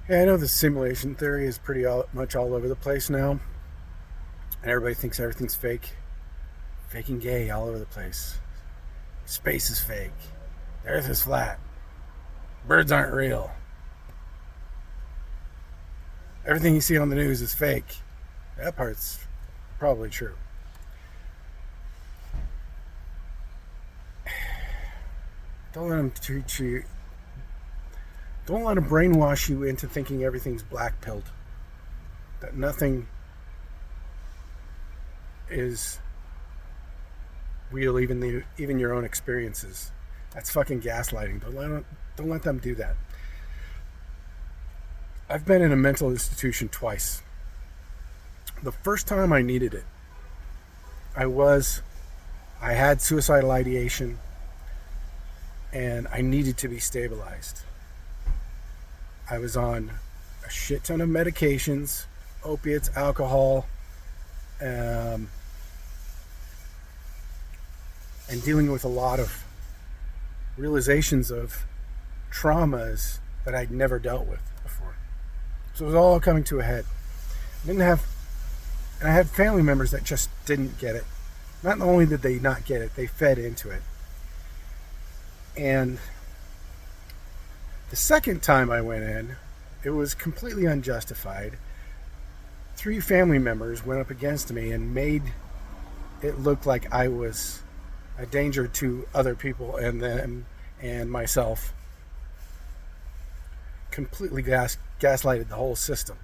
Yeah, I know the simulation theory is much all over the place now, and everybody thinks everything's fake. Fake and gay all over the place. Space is fake. The Earth is flat. Birds aren't real. Everything you see on the news is fake. That part's probably true. Don't let them treat you. Don't let them brainwash you into thinking everything's black pilled. That nothing is real, even your own experiences. That's fucking gaslighting. Don't let them do that. I've been in a mental institution twice. The first time I needed it, I had suicidal ideation, and I needed to be stabilized. I was on a shit ton of medications, opiates, alcohol, and dealing with a lot of realizations of traumas that I'd never dealt with before. So it was all coming to a head. And I had family members that just didn't get it. Not only did they not get it, they fed into it. And the second time I went in, it was completely unjustified. 3 family members went up against me and made it look like I was a danger to other people and them and myself. Completely gaslighted the whole system.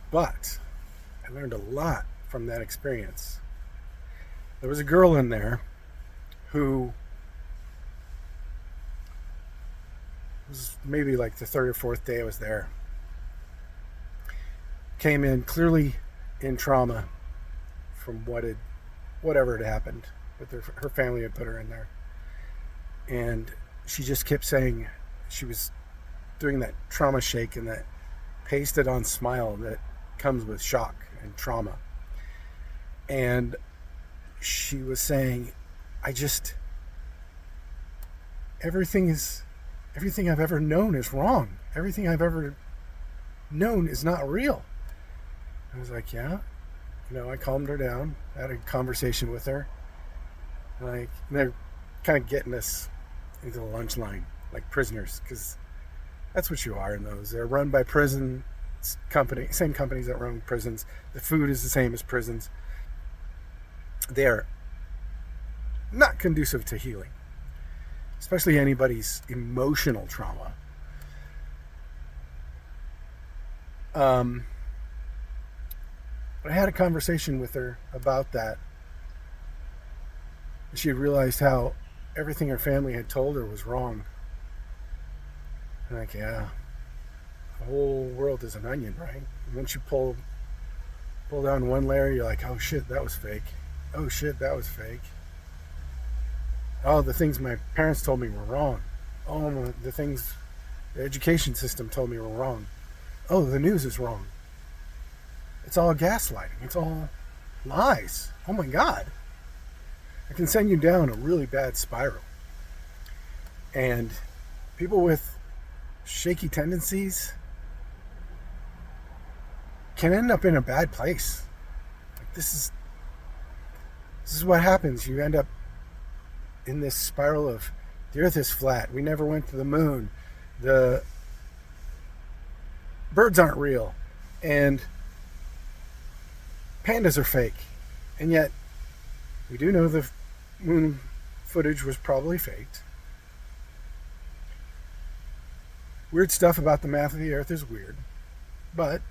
But I learned a lot from that experience. There was a girl in there who was maybe like the 3rd or 4th day I was there. Came in clearly in trauma from whatever had happened, but her family had put her in there. And she just kept saying she was doing that trauma shake and that pasted on smile that comes with shock and trauma. And she was saying, everything I've ever known is wrong. Everything I've ever known is not real. I was like, yeah. I calmed her down. I had a conversation with her. And they're kind of getting us into the lunch line, like prisoners, because that's what you are in those. They're run by same companies that run prisons. The food is the same as prisons. They're not conducive to healing, especially anybody's emotional trauma. But I had a conversation with her about that. She had realized how everything her family had told her was wrong. And yeah, the whole world is an onion, right? And once you pull down one layer, you're like, oh shit, that was fake. Oh shit, that was fake. Oh, the things my parents told me were wrong. Oh, the things the education system told me were wrong. Oh, the news is wrong. It's all gaslighting. It's all lies. Oh my God. It can send you down a really bad spiral. And people with shaky tendencies can end up in a bad place. This is what happens. You end up in this spiral of the earth is flat. We never went to the moon. The birds aren't real. And pandas are fake. And yet, we do know the moon footage was probably faked. Weird stuff about the math of the earth is weird. But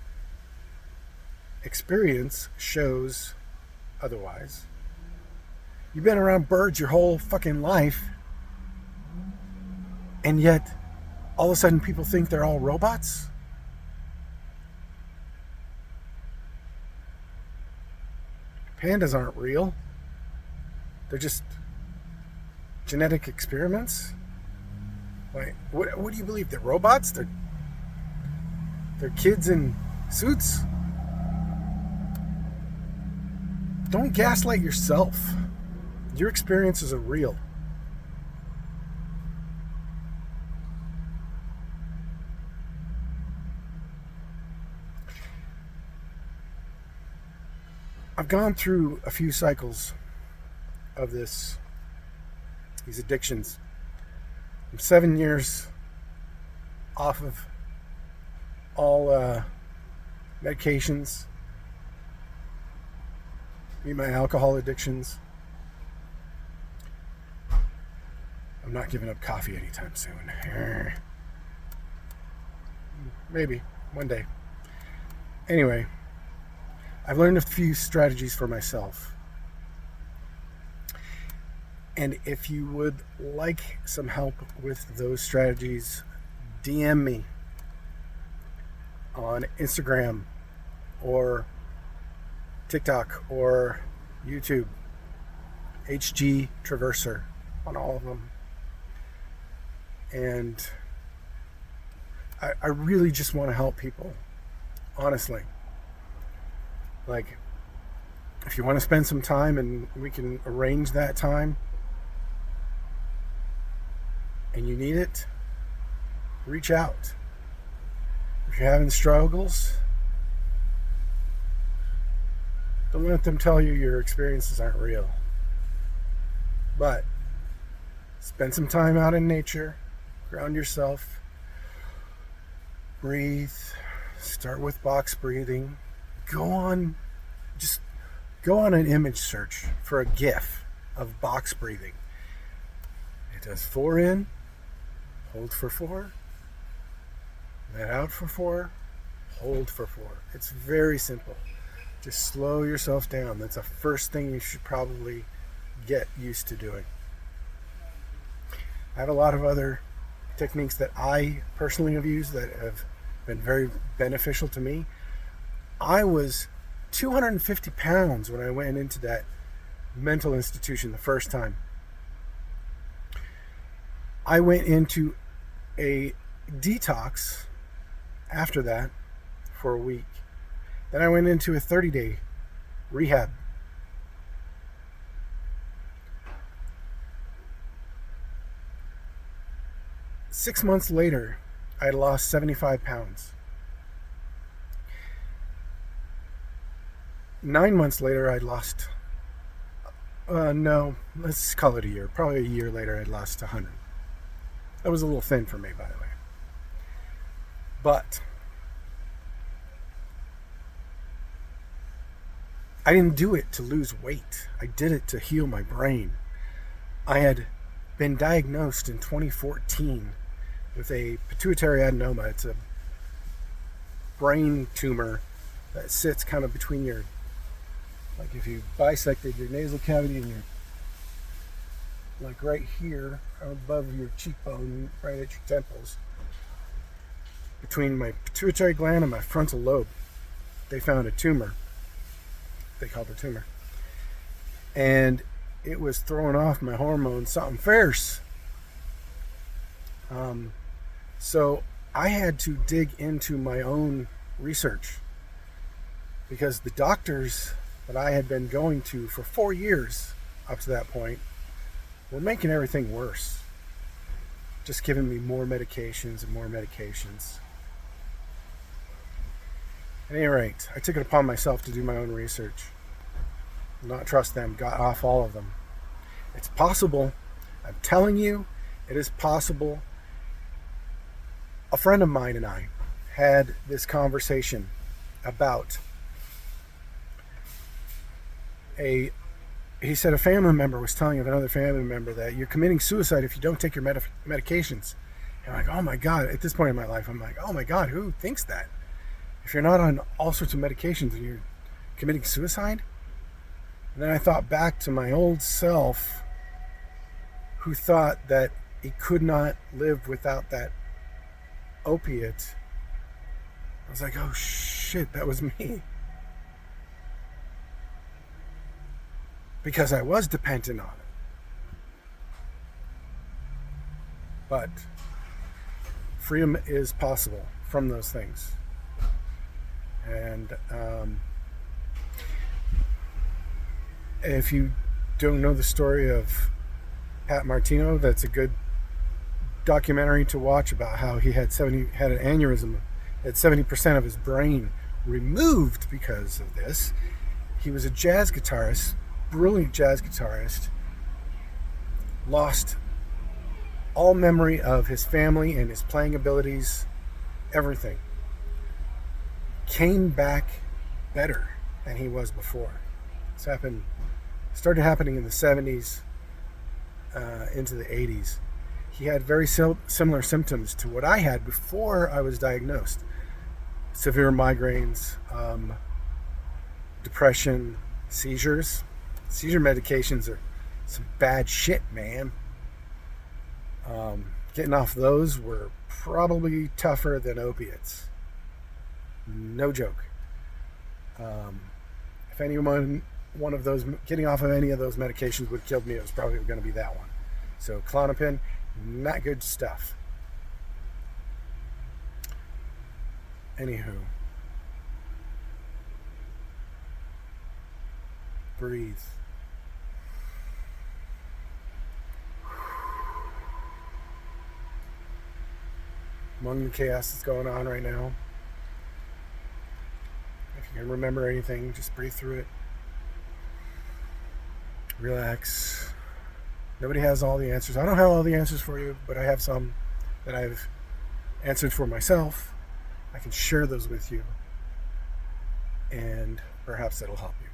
experience shows otherwise. You've been around birds your whole fucking life, and yet all of a sudden people think they're all robots? Pandas aren't real. They're just genetic experiments. Like, what do you believe? They're robots? They're kids in suits? Don't gaslight yourself. Your experiences are real. I've gone through a few cycles of these addictions. I'm 7 years off of all medications, my alcohol addictions. I'm not giving up coffee anytime soon. Maybe one day. Anyway, I've learned a few strategies for myself. And if you would like some help with those strategies, DM me on Instagram or TikTok or YouTube. HG Traverser on all of them. And I really just want to help people, honestly. Like, if you want to spend some time and we can arrange that time and you need it, reach out. If you're having struggles, don't let them tell you your experiences aren't real. But spend some time out in nature, ground yourself, breathe, start with box breathing. Go on an image search for a GIF of box breathing. It does 4 in, hold for 4, let out for 4, hold for 4. It's very simple. Just slow yourself down. That's the first thing you should probably get used to doing. I have a lot of other techniques that I personally have used that have been very beneficial to me. I was 250 pounds when I went into that mental institution the first time. I went into a detox after that for a week. Then I went into a 30-day rehab. Six months later, I had lost 75 pounds. 9 months later, I'd lost, let's call it a year. Probably a year later, I'd lost 100. That was a little thin for me, by the way. But I didn't do it to lose weight. I did it to heal my brain. I had been diagnosed in 2014 with a pituitary adenoma. It's a brain tumor that sits kind of between your, like if you bisected your nasal cavity and your, like right here above your cheekbone, right at your temples, between my pituitary gland and my frontal lobe. They found a tumor. They called it a tumor. And it was throwing off my hormones, something fierce. So I had to dig into my own research because the doctors that I had been going to for 4 years up to that point were making everything worse. Just giving me more medications and more medications. At any rate, I took it upon myself to do my own research. Not trust them, got off all of them. It's possible. I'm telling you, it is possible. A friend of mine and I had this conversation about he said a family member was telling another family member that you're committing suicide if you don't take your medications. And I'm like, oh my God, at this point in my life, I'm like, oh my God, who thinks that? If you're not on all sorts of medications and you're committing suicide? And then I thought back to my old self who thought that he could not live without that opiate. I was like, oh shit, that was me. Because I was dependent on it. But freedom is possible from those things. And if you don't know the story of Pat Martino, that's a good documentary to watch about how he had an aneurysm, had 70% of his brain removed because of this. He was a jazz guitarist, brilliant jazz guitarist, lost all memory of his family and his playing abilities, everything. Came back better than he was before. This started happening in the 70s into the 80s. He had very similar symptoms to what I had before I was diagnosed. Severe migraines, depression, seizures. Seizure medications are some bad shit, man. Getting off those were probably tougher than opiates. No joke. If anyone, one of those, getting off of any of those medications would have killed me, it was probably going to be that one. So Klonopin, not good stuff. Anywho, breathe. Among the chaos that's going on right now, if you can remember anything, just breathe through it. Relax. Nobody has all the answers. I don't have all the answers for you, but I have some that I've answered for myself. I can share those with you, and perhaps it'll help you.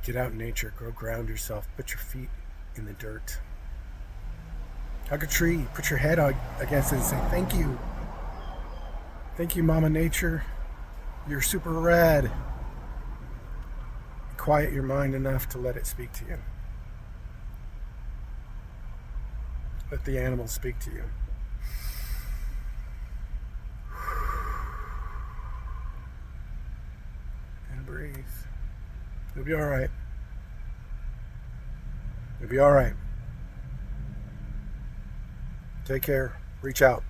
Get out in nature, go ground yourself, put your feet in the dirt. Hug a tree, put your head against it and say, thank you. Thank you, Mama Nature. You're super rad. Quiet your mind enough to let it speak to you. Let the animals speak to you. And breathe. You'll be all right. You'll be all right. Take care. Reach out.